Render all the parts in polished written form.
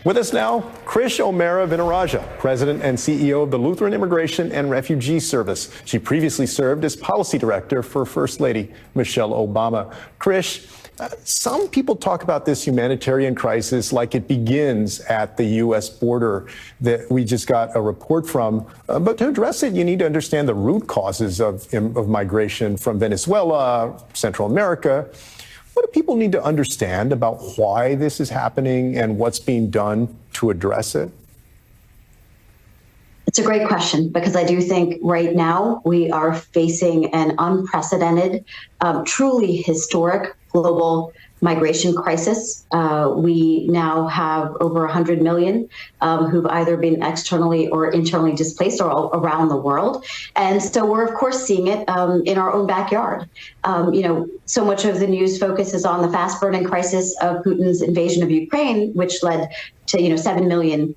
With us now, Krish O'Mara Vignarajah, President and CEO of the Lutheran Immigration and Refugee Service. She previously served as Policy Director for First Lady Michelle Obama. Krish, some people talk about this humanitarian crisis like it begins at the U.S. border that we just got a report from. But to address it, you need to understand the root causes of migration from Venezuela, Central America. What do people need to understand about why this is happening and what's being done to address it? It's a great question, because I do think right now we are facing an unprecedented, truly historic global migration crisis. We now have over 100 million who've either been externally or internally displaced all around the world. And so we're, of course, seeing it in our own backyard. So much of the news focuses on the fast-burning crisis of Putin's invasion of Ukraine, which led to 7 million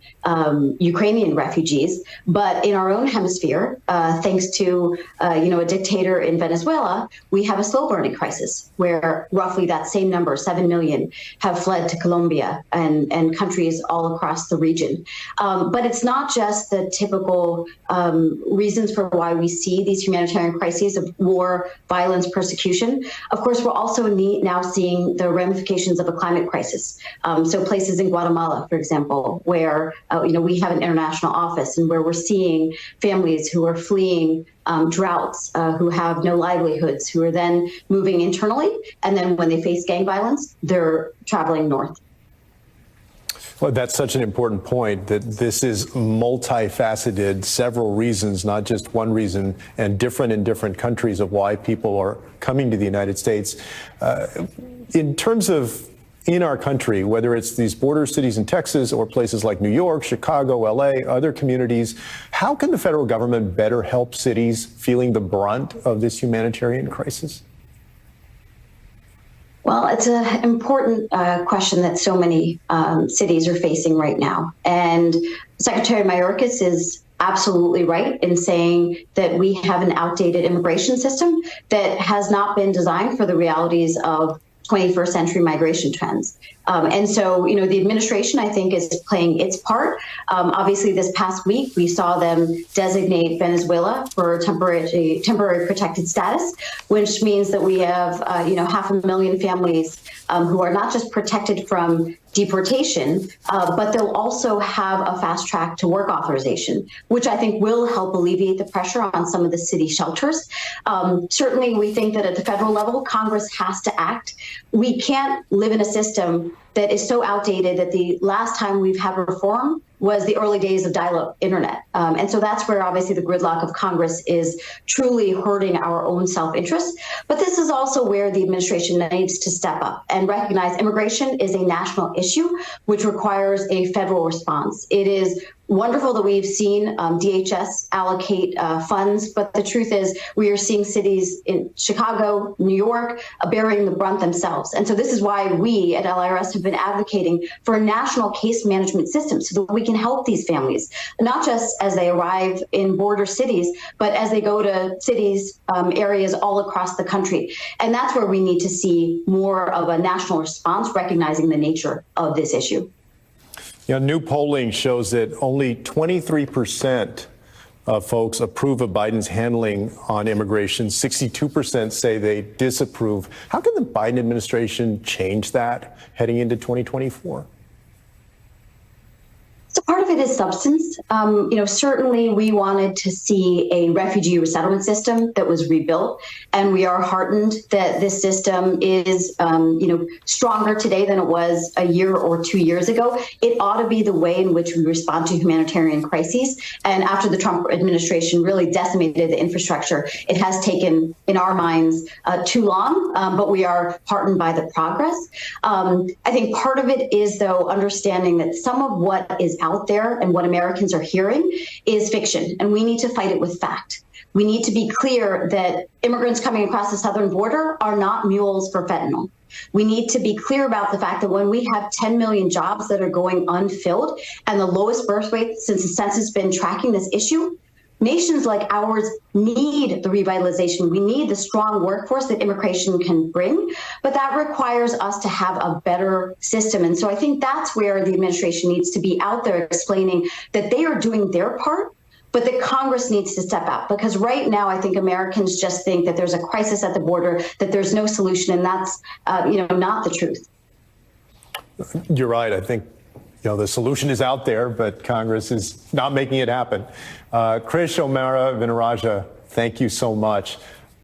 Ukrainian refugees. But in our own hemisphere, thanks to a dictator in Venezuela, we have a slow-burning crisis where roughly that same number, 7 million, have fled to Colombia and countries all across the region. But it's not just the typical reasons for why we see these humanitarian crises of war, violence, persecution. Of course, we're also now seeing the ramifications of a climate crisis. So places in Guatemala, for example, where we have an international office and where we're seeing families who are fleeing droughts, who have no livelihoods, who are then moving internally, and then when they face gang violence, they're traveling north. Well, that's such an important point, that this is multifaceted, several reasons, not just one reason, and different in different countries of why people are coming to the United States. In terms of in our country, whether it's these border cities in Texas or places like New York, Chicago, LA, other communities, how can the federal government better help cities feeling the brunt of this humanitarian crisis? Well, it's an important question that so many cities are facing right now. And Secretary Mayorkas is absolutely right in saying that we have an outdated immigration system that has not been designed for the realities of 21st century migration trends. And so, the administration, I think, is playing its part. Obviously, this past week, we saw them designate Venezuela for temporary protected status, which means that we have, 500,000 families who are not just protected from deportation, but they'll also have a fast track to work authorization, which I think will help alleviate the pressure on some of the city shelters. Certainly, we think that at the federal level, Congress has to act. We can't live in a system that is so outdated that the last time we've had reform was the early days of dial-up internet. And so that's where obviously the gridlock of Congress is truly hurting our own self-interest. But this is also where the administration needs to step up and recognize immigration is a national issue, which requires a federal response. It is wonderful that we've seen DHS allocate funds, but the truth is we are seeing cities in Chicago, New York, bearing the brunt themselves. And so this is why we at LIRS have been advocating for a national case management system so that we can help these families, not just as they arrive in border cities, but as they go to cities, areas all across the country. And that's where we need to see more of a national response, recognizing the nature of this issue. New polling shows that only 23% of folks approve of Biden's handling on immigration. 62% say they disapprove. How can the Biden administration change that heading into 2024? So part of it is substance. Certainly we wanted to see a refugee resettlement system that was rebuilt, and we are heartened that this system is, stronger today than it was a year or 2 years ago. It ought to be the way in which we respond to humanitarian crises. And after the Trump administration really decimated the infrastructure, it has taken, in our minds, too long, but we are heartened by the progress. I think part of it is, though, understanding that some of what is out there and what Americans are hearing is fiction, and we need to fight it with fact. We need to be clear that immigrants coming across the southern border are not mules for fentanyl. We need to be clear about the fact that when we have 10 million jobs that are going unfilled and the lowest birth rate since the census has been tracking this issue, nations like ours need the revitalization. We need the strong workforce that immigration can bring, but that requires us to have a better system. And so I think that's where the administration needs to be out there explaining that they are doing their part, but that Congress needs to step up. Because right now, I think Americans just think that there's a crisis at the border, that there's no solution, and that's not the truth. You're right. I think the solution is out there, but Congress is not making it happen. Krish O'Mara Vignarajah, thank you so much.